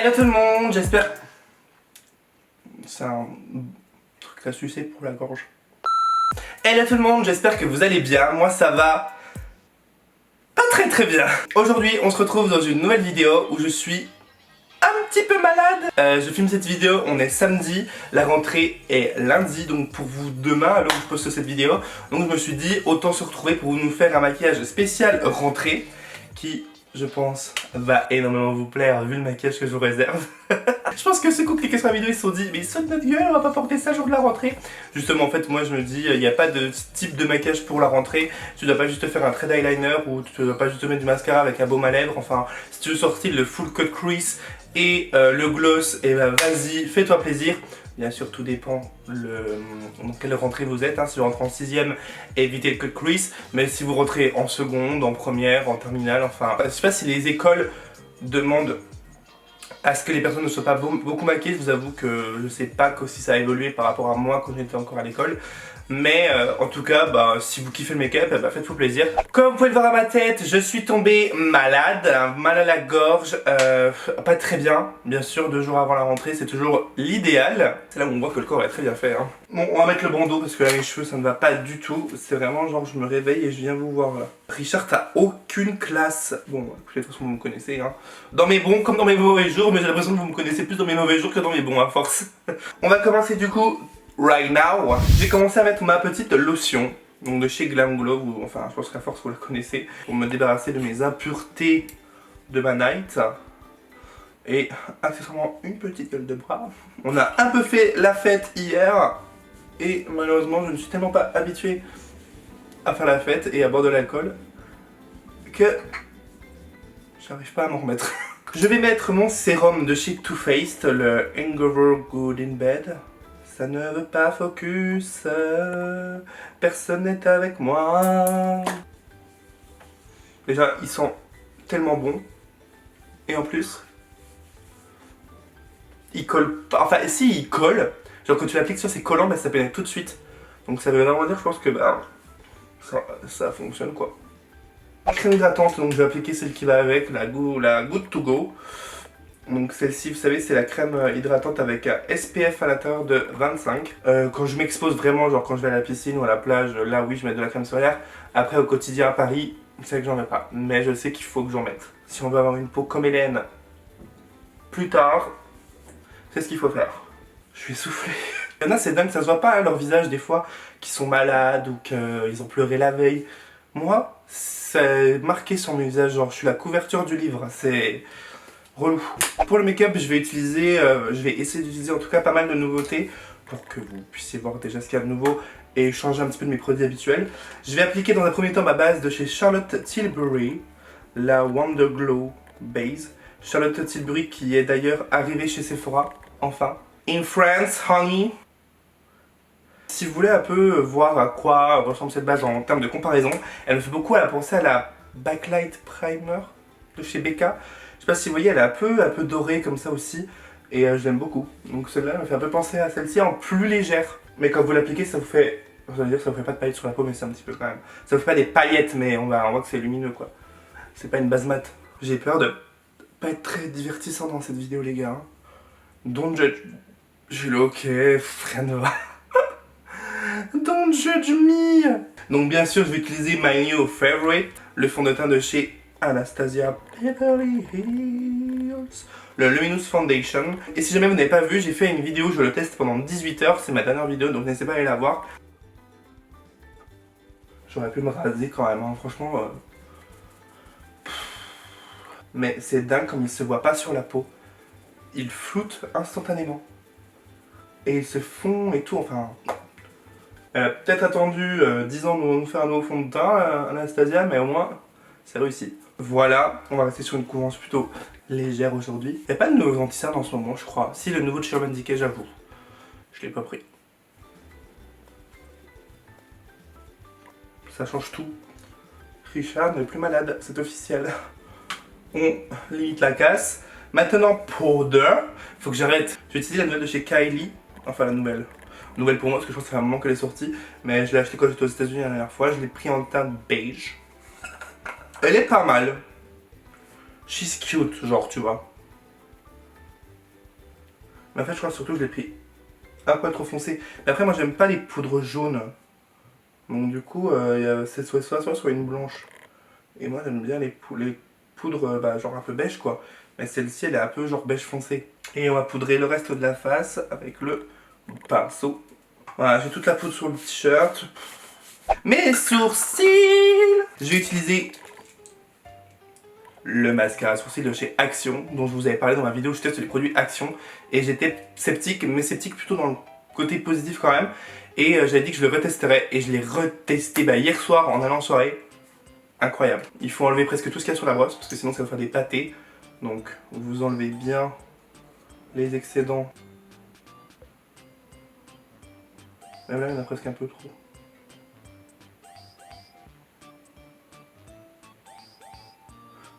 Hello tout le monde, j'espère... C'est un truc à sucer pour la gorge. Hello tout le monde, j'espère que vous allez bien. Moi ça va pas très bien. Aujourd'hui on se retrouve dans une nouvelle vidéo où je suis un petit peu malade. Je filme cette vidéo, on est samedi, la rentrée est lundi, donc pour vous demain, alors où je poste cette vidéo. Donc je me suis dit autant se retrouver pour nous faire un maquillage spécial rentrée qui, je pense, va énormément vous plaire vu le maquillage que je vous réserve. Je pense que ceux qui ont cliqué sur la vidéo ils se sont dit mais saute notre gueule, on va pas porter ça le jour de la rentrée. Justement en fait moi je me dis il n'y a pas de type de maquillage pour la rentrée. Tu dois pas juste faire un trait d'eyeliner ou tu dois pas juste mettre du mascara avec un baume à lèvres. Enfin si tu veux sortir le full cut crease et le gloss, et bah vas-y, fais-toi plaisir. Bien sûr tout dépend dans quelle rentrée vous êtes, hein. Si vous rentrez en 6ème, évitez le cut crease. Mais si vous rentrez en seconde, en première, en terminale, enfin... Je sais pas si les écoles demandent à ce que les personnes ne soient pas beaucoup maquillées. Je vous avoue que je sais pas si ça a évolué par rapport à moi quand j'étais encore à l'école. Mais en tout cas, bah, si vous kiffez le make-up, bah, faites-vous plaisir. Comme vous pouvez le voir à ma tête, je suis tombée malade, mal à la gorge, pas très bien sûr, 2 jours avant la rentrée, c'est toujours l'idéal. C'est là où on voit que le corps est très bien fait. Hein. Bon, on va mettre le bandeau parce que là les cheveux ça ne va pas du tout. C'est vraiment genre je me réveille et je viens vous voir là. Richard, t'as aucune classe. Bon, de toute façon vous me connaissez. Hein. Dans mes bons comme dans mes mauvais jours, mais j'ai l'impression que vous me connaissez plus dans mes mauvais jours que dans mes bons à force. On va commencer du coup. Right now, j'ai commencé à mettre ma petite lotion, donc de chez Glam Glow, ou enfin je pense qu'à force vous la connaissez, pour me débarrasser de mes impuretés de ma night. Et accessoirement une petite gueule de bras. On a un peu fait la fête hier, et malheureusement je ne suis tellement pas habitué à faire la fête et à boire de l'alcool, que j'arrive pas à m'en remettre. Je vais mettre mon sérum de chez Too Faced, le Hangover Good in Bed. Ça ne veut pas focus, personne n'est avec moi. Déjà, ils sont tellement bons. Et en plus, ils collent pas. Enfin, si, ils collent. Genre, quand tu l'appliques sur ces collants, bah, ça pénètre tout de suite. Donc, ça veut vraiment dire, je pense que bah, ça fonctionne quoi. Crème hydratante, donc je vais appliquer celle qui va avec, la Good to Go. Donc celle-ci, vous savez, c'est la crème hydratante avec un SPF à l'intérieur de 25. Quand je m'expose vraiment, genre quand je vais à la piscine ou à la plage, là oui, je mets de la crème solaire. Après, au quotidien à Paris, c'est vrai que j'en mets pas. Mais je sais qu'il faut que j'en mette. Si on veut avoir une peau comme Hélène plus tard, c'est ce qu'il faut faire. Je suis essoufflé. Il y en a, c'est dingue, ça se voit pas à leur visage des fois, qui sont malades ou qu'ils ont pleuré la veille. Moi, c'est marqué sur mes visages, genre je suis la couverture du livre. C'est... relou. Pour le make-up, je vais essayer d'utiliser en tout cas pas mal de nouveautés pour que vous puissiez voir déjà ce qu'il y a de nouveau et changer un petit peu de mes produits habituels. Je vais appliquer dans un premier temps ma base de chez Charlotte Tilbury, la Wonder Glow Base. Charlotte Tilbury qui est d'ailleurs arrivée chez Sephora, enfin. In France, honey. Si vous voulez un peu voir à quoi ressemble cette base en termes de comparaison, elle me fait beaucoup penser à la Backlight Primer de chez Becca. Je sais pas si vous voyez, elle est un peu dorée comme ça aussi. Et je l'aime beaucoup. Donc celle-là me fait un peu penser à celle-ci en plus légère. Mais quand vous l'appliquez, ça vous fait... Ça veut dire que ça vous fait pas de paillettes sur la peau, mais c'est un petit peu quand même. Ça vous fait pas des paillettes, mais on voit que c'est lumineux quoi. C'est pas une base mat. J'ai peur de pas être très divertissant dans cette vidéo les gars. Don't judge... J'ai le ok, rien ne va. Don't judge me. Donc bien sûr, je vais utiliser my new favorite, le fond de teint de chez Anastasia Beverly Hills, le Luminous Foundation. Et si jamais vous n'avez pas vu, j'ai fait une vidéo, je le teste pendant 18 heures, c'est ma dernière vidéo, donc n'hésitez pas à aller la voir. J'aurais pu me raser quand même, hein, franchement. Mais c'est dingue comme il se voit pas sur la peau. Il floute instantanément. Et il se fond et tout, enfin... Elle a peut-être attendu 10 ans de nous faire un nouveau fond de teint, Anastasia, mais au moins, c'est réussi. Voilà, on va rester sur une couvrance plutôt légère aujourd'hui. Il n'y a pas de nouveaux anti-cernes en ce moment, je crois. Si, le nouveau de chez Urban Decay, j'avoue. Je l'ai pas pris. Ça change tout. Richard n'est plus malade, c'est officiel. On limite la casse. Maintenant, powder. Faut que j'arrête. Je vais utiliser la nouvelle de chez Kylie. Enfin, la nouvelle. Nouvelle pour moi, parce que je pense que ça fait un moment qu'elle est sortie. Mais je l'ai acheté quand j'étais aux États-Unis la dernière fois. Je l'ai pris en teint beige. Elle est pas mal. She's cute, genre, tu vois. Mais en fait, je crois surtout que je l'ai pris un peu trop foncé. Mais après, moi, j'aime pas les poudres jaunes. Donc, du coup, c'est soit une blanche. Et moi, j'aime bien les poudres, genre un peu beige, quoi. Mais celle-ci, elle est un peu genre beige foncé. Et on va poudrer le reste de la face avec le pinceau. Voilà, j'ai toute la poudre sur le t-shirt. Mes sourcils! J'ai utilisé le mascara à sourcils de chez Action, dont je vous avais parlé dans ma vidéo où je teste les produits Action. Et j'étais sceptique, mais sceptique plutôt dans le côté positif quand même. Et j'avais dit que je le retesterais, et je l'ai retesté hier soir en allant en soirée. Incroyable. Il faut enlever presque tout ce qu'il y a sur la brosse, parce que sinon ça va faire des pâtés. Donc vous enlevez bien les excédents. Même là, il y en a presque un peu trop.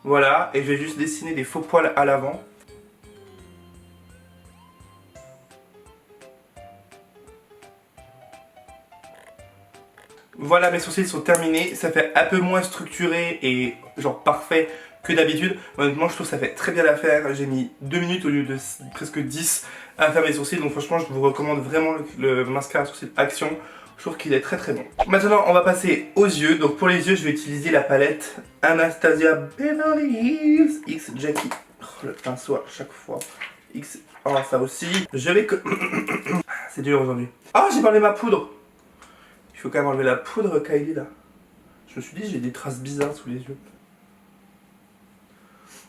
Voilà, et je vais juste dessiner des faux poils à l'avant. Voilà, mes sourcils sont terminés. Ça fait un peu moins structuré et genre parfait que d'habitude. Honnêtement, je trouve que ça fait très bien l'affaire. J'ai mis 2 minutes au lieu de presque 10 à faire mes sourcils. Donc franchement, je vous recommande vraiment le mascara à sourcils Action. Je trouve qu'il est très très bon. Maintenant, on va passer aux yeux. Donc pour les yeux, je vais utiliser la palette Anastasia Beverly Hills X Jackie. Oh, le pinceau à chaque fois. X. Oh, ça aussi. Je vais que... C'est dur aujourd'hui. Ah, j'ai parlé ma poudre. Il faut quand même enlever la poudre, Kylie, là. Je me suis dit, j'ai des traces bizarres sous les yeux.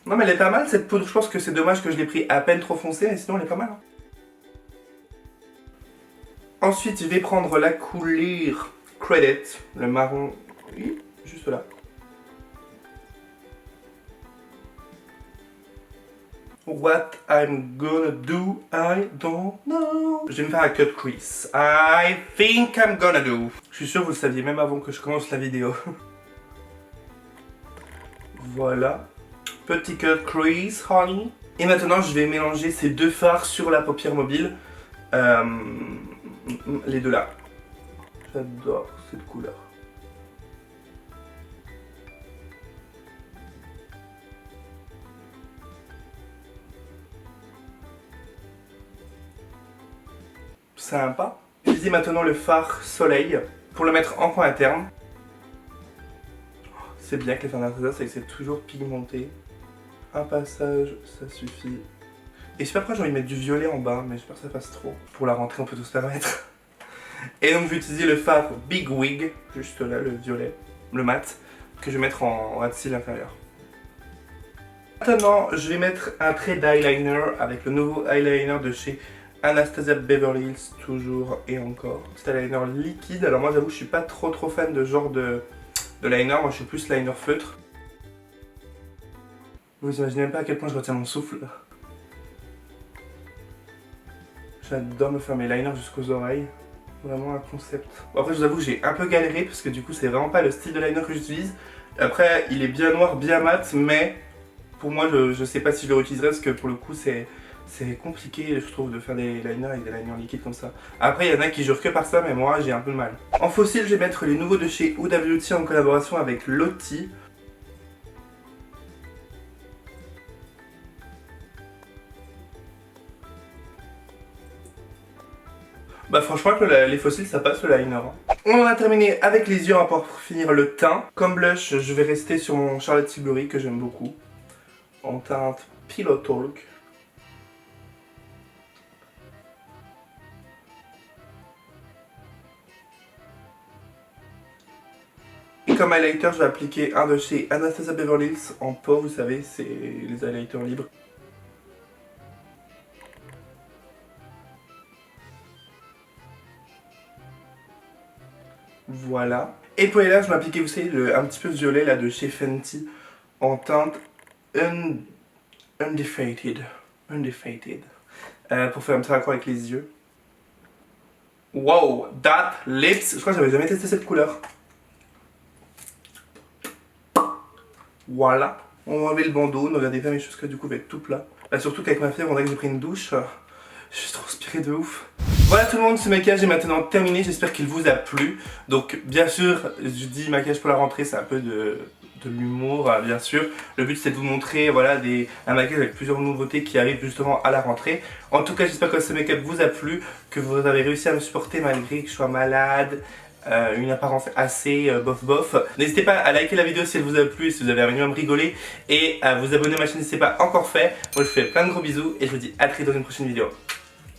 Non, mais elle est pas mal, cette poudre. Je pense que c'est dommage que je l'ai pris à peine trop foncé, mais sinon, elle est pas mal. Hein. Ensuite, je vais prendre la couleur Credit, le marron, oui, juste là. What I'm gonna do, I don't know. Je vais me faire un cut crease. I think I'm gonna do. Je suis sûr que vous le saviez même avant que je commence la vidéo. Voilà. Petit cut crease, honey. Et maintenant, je vais mélanger ces deux fards sur la paupière mobile. Les deux là. J'adore cette couleur. Sympa. J'utilise maintenant le fard soleil pour le mettre en coin interne. C'est bien que les fards d'Anastasia, c'est que c'est toujours pigmenté. Un passage, ça suffit. Et je sais pas pourquoi j'ai envie de mettre du violet en bas, mais j'espère que ça passe trop. Pour la rentrée, on peut tout se permettre. Et donc je vais utiliser le fard Big Wig, juste là, le violet, le mat, que je vais mettre en ras de cils inférieur. Maintenant, je vais mettre un trait d'eyeliner avec le nouveau eyeliner de chez Anastasia Beverly Hills, toujours et encore. C'est un eyeliner liquide. Alors moi j'avoue je suis pas trop fan de genre de liner, moi je suis plus liner feutre. Vous imaginez même pas à quel point je retiens mon souffle. J'adore me faire mes liners jusqu'aux oreilles. Vraiment un concept. Bon, après je vous avoue que j'ai un peu galéré parce que du coup c'est vraiment pas le style de liner que j'utilise. Après il est bien noir, bien mat, mais pour moi je sais pas si je le réutiliserai parce que pour le coup c'est compliqué je trouve de faire des liners avec des liners liquides comme ça. Après il y en a qui jurent que par ça mais moi j'ai un peu de mal. En fossile je vais mettre les nouveaux de chez Huda Beauty en collaboration avec Lottie. Bah franchement que les fossiles ça passe le liner. Hein. On en a terminé avec les yeux, on va pouvoir finir le teint. Comme blush je vais rester sur mon Charlotte Tilbury que j'aime beaucoup. En teinte Pillow Talk. Et comme highlighter je vais appliquer un de chez Anastasia Beverly Hills en pot, vous savez c'est les highlighters libres. Voilà. Et pour les lèvres, je vais appliquer, vous savez, un petit peu violet là de chez Fenty en teinte Undefeated. Pour faire un petit raccord avec les yeux. Wow, that lips. Je crois que j'avais jamais testé cette couleur. Voilà. On va enlever le bandeau, ne regardez pas mes cheveux que du coup va être tout plat. Bah, surtout qu'avec ma fièvre, on dirait que j'ai pris une douche. Je suis transpiré de ouf. Voilà tout le monde, ce maquillage est maintenant terminé, j'espère qu'il vous a plu. Donc bien sûr, je dis maquillage pour la rentrée, c'est un peu de l'humour bien sûr. Le but c'est de vous montrer voilà, un maquillage avec plusieurs nouveautés qui arrivent justement à la rentrée. En tout cas j'espère que ce make-up vous a plu, que vous avez réussi à me supporter malgré que je sois malade. Une apparence assez bof bof. N'hésitez pas à liker la vidéo si elle vous a plu et si vous avez un minimum rigolé. Et à vous abonner à ma chaîne si ce n'est pas encore fait. Moi je vous fais plein de gros bisous et je vous dis à très dans une prochaine vidéo.